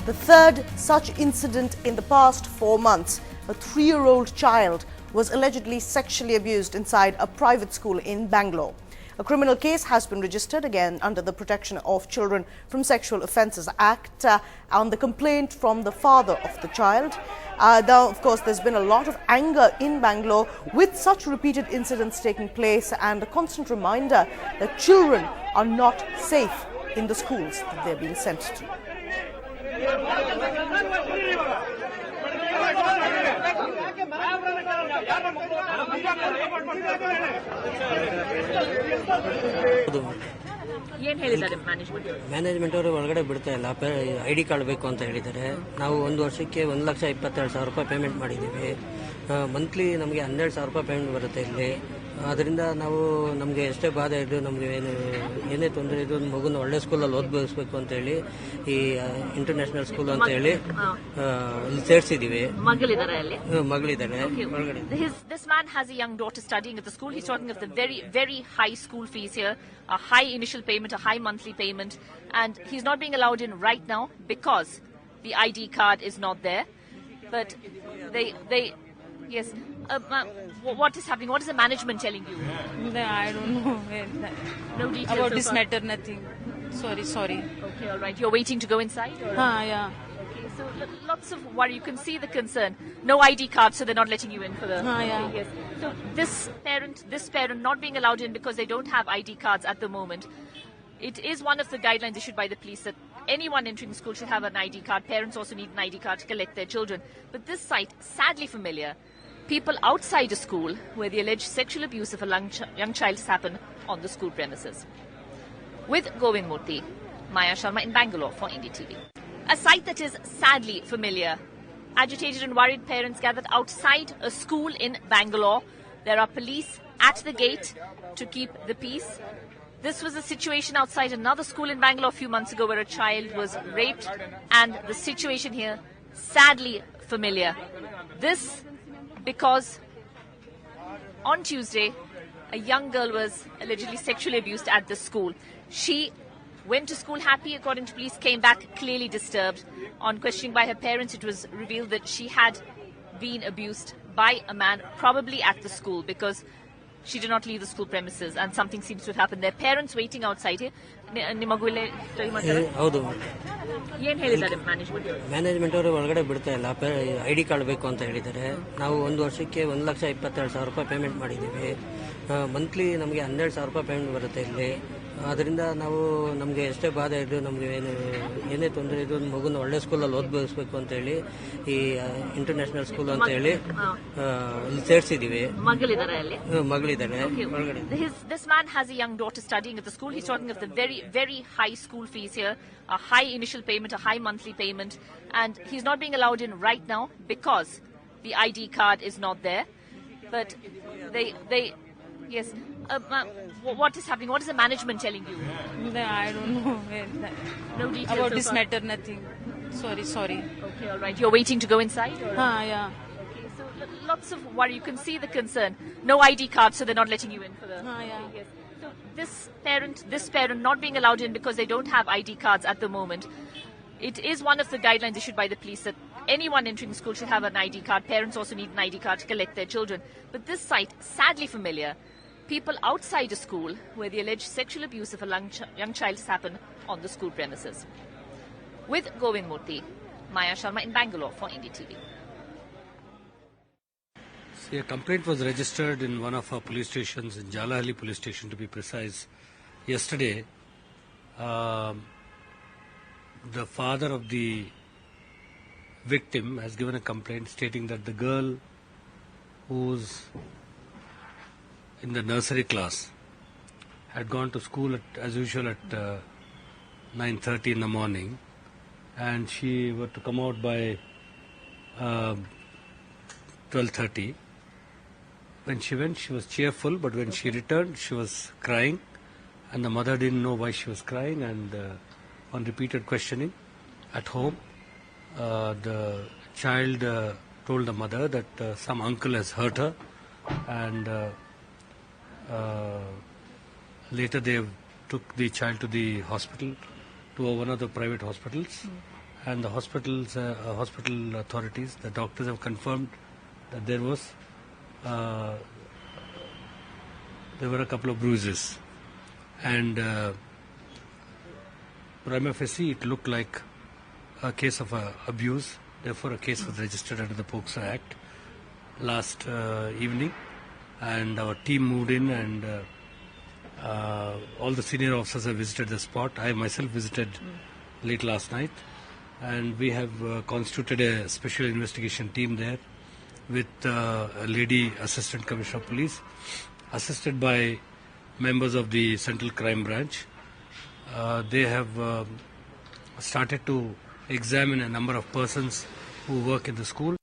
the third such incident in the past 4 months. A 3-year-old child was allegedly sexually abused inside a private school in Bangalore. A criminal case has been registered again under the Protection of Children from Sexual Offences Act on the complaint from the father of the child. Now, of course, there's been a lot of anger in Bangalore with such repeated incidents taking place and a constant reminder that children are not safe in the schools that they're being sent to. ಏನು ಹೇಳಿದ್ದಾರೆ management ಅವರು ಒಳಗಡೆ ಬಿಡ್ತಾ ಇಲ್ಲ. ID card ಬೇಕು ಅಂತ ಹೇಳಿದ್ದಾರೆ. ನಾವು ಒಂದು ವರ್ಷಕ್ಕೆ 1,22,000 ರೂಪಾಯಿ ಪೇಮೆಂಟ್ ಮಾಡಿದ್ದೀವಿ. ಮಂತ್ಲಿ ನಮಗೆ 12,000 ರೂಪಾಯಿ ಪೇಮೆಂಟ್ ಬರುತ್ತೆ ಇಲ್ಲಿ. ಅದರಿಂದ ನಾವು ನಮಗೆ ಎಷ್ಟೇ ಬಾಧೆ ಇದ್ದು ನಮಗೆ ಏನೇ ತೊಂದರೆ ಇದ್ದು ಮಗುನ ಒಳ್ಳೆ ಸ್ಕೂಲಲ್ಲಿ ಓದ್ಬೋದಿಸ್ಬೇಕು ಅಂತ ಹೇಳಿ ಈ ಇಂಟರ್ನ್ಯಾಷನಲ್ ಸ್ಕೂಲ್ ಅಂತ ಹೇಳಿ ಇಲ್ಲಿ ಸೇರಿಸಿದೀವಿ. ಮಗಳಿದ್ದಾರೆ ಒಳಗಡೆ. This man has a young daughter studying at the school. He's talking of the very, very high school fees here, a high initial payment, a high monthly payment, and he's not being allowed in right now because the ID card is not there. But they yes. What is happening? What is the management telling you? I don't know. No details about this matter, nothing. Sorry. Okay, all right. You're waiting to go inside? Yeah. Okay, so lots of worry. You can see the concern. No ID card, so they're not letting you in for the... yeah. Yes. So this parent not being allowed in because they don't have ID cards at the moment. It is one of the guidelines issued by the police that anyone entering the school should have an ID card. Parents also need an ID card to collect their children. But this site, sadly familiar. People outside a school where the alleged sexual abuse of a young child has happened on the school premises. With Govind Murthy, Maya Sharma in Bangalore for NDTV. A sight that is sadly familiar. Agitated and worried parents gathered outside a school in Bangalore. There are police at the gate to keep the peace. This was a situation outside another school in Bangalore a few months ago where a child was raped, and the situation here sadly familiar. This because on Tuesday, a young girl was allegedly sexually abused at the school. She went to school happy, according to police, came back clearly disturbed. On questioning by her parents, it was revealed that she had been abused by a man, probably at the school, because she did not leave the school premises and something seems to have happened. Their parents waiting outside here. ಹೌದು. ಏನು ಹೇಳಿದ್ದಾರೆ management ಅವರು ಒಳಗಡೆ ಬಿಡ್ತಾ ಇಲ್ಲ. ID card ಬೇಕು ಅಂತ ಹೇಳಿದ್ದಾರೆ. ನಾವು ಒಂದು ವರ್ಷಕ್ಕೆ 1,22,000 ರೂಪಾಯಿ ಪೇಮೆಂಟ್ ಮಾಡಿದ್ದೀವಿ. ಮಂತ್ಲಿ ನಮಗೆ 12,000 ರೂಪಾಯಿ ಪೇಮೆಂಟ್ ಬರುತ್ತೆ ಇಲ್ಲಿ. ಅದರಿಂದ ನಾವು ನಮಗೆ ಎಷ್ಟೇ ಬಾಧೆ ಇದ್ದು ನಮಗೆ ಏನೇ ತೊಂದರೆ ಇದ್ದು ಮಗುನ ಒಳ್ಳೆ ಸ್ಕೂಲಲ್ಲಿ ಓದ್ಬೋದಿಸ್ಬೇಕು ಅಂತ ಹೇಳಿ ಈ ಇಂಟರ್ನ್ಯಾಷನಲ್ ಸ್ಕೂಲ್ ಅಂತ ಹೇಳಿ ಇಲ್ಲಿ ಸೇರಿಸಿದೀವಿ. ಮಗಳಿದ್ದಾರೆ ಒಳಗಡೆ. This man has a young daughter studying at the school. He's talking of the very, very high school fees here, a high initial payment, a high monthly payment, and he's not being allowed in right now because the ID card is not there. But they yes. What is happening? What is the management telling you? I don't know. No details about this matter, nothing. Sorry. Okay, all right. You're waiting to go inside? Yeah. Okay, so lots of worry. You can see the concern. No ID card, so they're not letting you in for the... yeah. Yes. So this parent not being allowed in because they don't have ID cards at the moment. It is one of the guidelines issued by the police that anyone entering the school should have an ID card. Parents also need an ID card to collect their children. But this site, sadly familiar. People outside a school where the alleged sexual abuse of a young child has happened on the school premises. With Govind Murthy, Maya Sharma in Bangalore for NDTV. See, a complaint was registered in one of our police stations, in Jalahalli police station to be precise, yesterday. The father of the victim has given a complaint stating that the girl who's in the nursery class had gone to school as usual at 9:30 in the morning, and she were to come out by 12:30. When she went, she was cheerful, but when she returned, she was crying, and the mother didn't know why she was crying, and on repeated questioning at home, the child told the mother that some uncle has hurt her, and later they took the child to the hospital, to one of the private hospitals, and the hospital authorities, the doctors have confirmed that there were a couple of bruises, and prima facie it looked like a case of abuse. Therefore, a case was registered under the POCSO Act last evening, and our team moved in, and all the senior officers have visited the spot. I myself visited late last night, and we have constituted a special investigation team there with a lady assistant commissioner of police, assisted by members of the Central Crime Branch. They have started to examine a number of persons who work in the school.